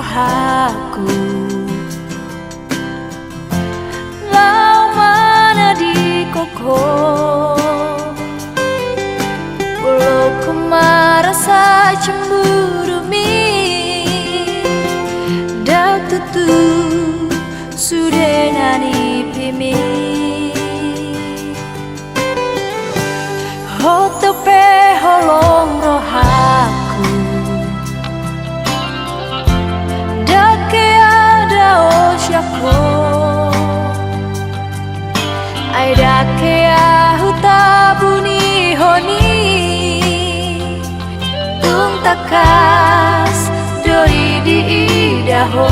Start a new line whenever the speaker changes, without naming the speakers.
rohaku lau mana di koko walau ku merasa cemburu mi dak tutu sudah nani pimi hotope holong rohaku dake ada osyako ai dake hutabuni honi tung takas doi di idaho